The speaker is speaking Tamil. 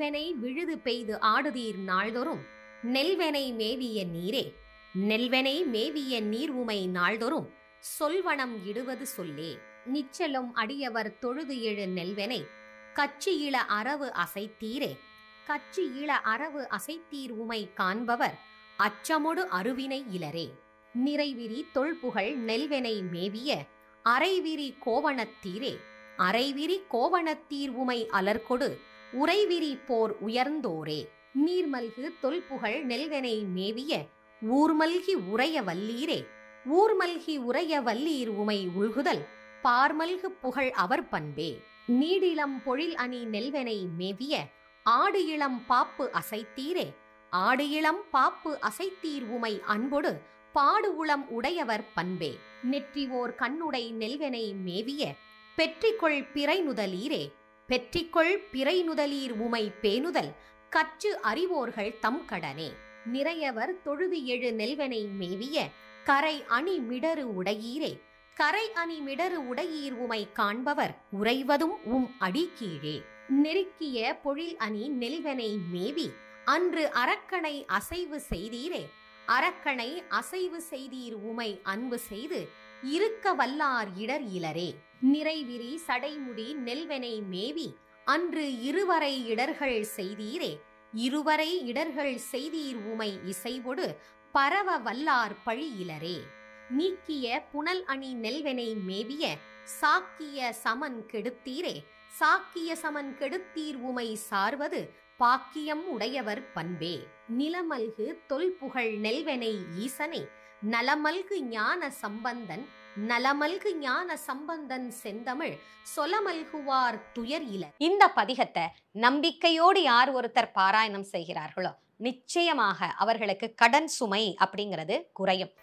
நெல்வெனை விழுது பெய்து ஆடுதீர் நாள்தொறும் நெல்வெனை மேவிய நீரே. நெல்வெனை மேவிய நீர் உமை நாள்தொறும் சொல்வனம் இடுவது சொல்லே. நிச்சலும் அடியவர் தொழுது எழு நெல்வெனை கச்சியிள அரவு அசைத்தீரே. கச்சியிள அரவு அசைத்தீர் உமை காண்பவர் அச்சமொடு அருவினை இலரே. நிறைவிரி தொல்புகழ் நெல்வெனை மேவிய அரைவிரி கோவணத்தீரே. அரைவிரி கோவணத்தீர் உமை அலர்கொடு உறைவிரி போர் உயர்ந்தோரே. நீர்மல்கு தொல்புகழ் நெல்வெனை மேவிய ஊர்மல்கி உரைய வல்லீரே. ஊர்மல்கி உரைய வல்லீர் உமை உள்குதல் பார்மல்கு புகழ் அவர் பண்பே. நீடிளம் பொழில் அணி நெல்வெனை மேவிய ஆடு இளம் பாப்பு அசைத்தீரே. ஆடு இளம் பாப்பு அசைத்தீர் உமை அன்பொடு பாடு உளம் உடையவர் பண்பே. நெற்றிவோர் கண்ணுடை நெல்வெனை மேவிய பெற்றிக்கொள் பிறை நுதலீரே. பெற்றிக்கொள் பிறை நுதலீர் உமை பேணுதல் கற்று அறிவோர்கள் தம் கடனே. நிறையவர் தொழுது எழு நெல்வெனை மேவிய கரை அணி மிடறு உடையீரே. கரை அணி மிடறு உடையீர் உமை காண்பவர் உறைவதும் அடி கீழே. நெருக்கிய பொழில் அணி நெல்வெனை மேவி அன்று அரக்கனை அசைவு செய்தீரே. அரக்கனை அசைவு செய்தீர் உமை அன்பு செய்து இருக்க வல்லார் இடர் இலரே. நிறைவிரி சடைமுடி நெல்வெனை மேவி அன்று இருவரை இடர்கள் செய்தீரே. இருவரை இடர்கள் செய்தீர் உமை இசைவொடு பரவ வல்லார் பழி இலரே. நீக்கிய புனல் அணி நெல்வெனை மேவிய சாக்கிய சமன் கெடுத்தீரே. சாக்கிய சமன் கெடுத்தீர் உமை சார்வது பாக்கியம் உடையவர் பண்பே. நிலமல்கு தொல்புகழ் நெல்வெனை ஈசனே. நலமல்கு ஞான சம்பந்தன் நலமல்கு ஞான சம்பந்தன் செந்தமிழ் சொலமல்குவார் துயர் இல. இந்த பதிகத்தை நம்பிக்கையோடு யார் ஒருத்தர் பாராயணம் செய்கிறார்களோ நிச்சயமாக அவர்களுக்கு கடன் சுமை அப்படிங்கிறது குறையும்.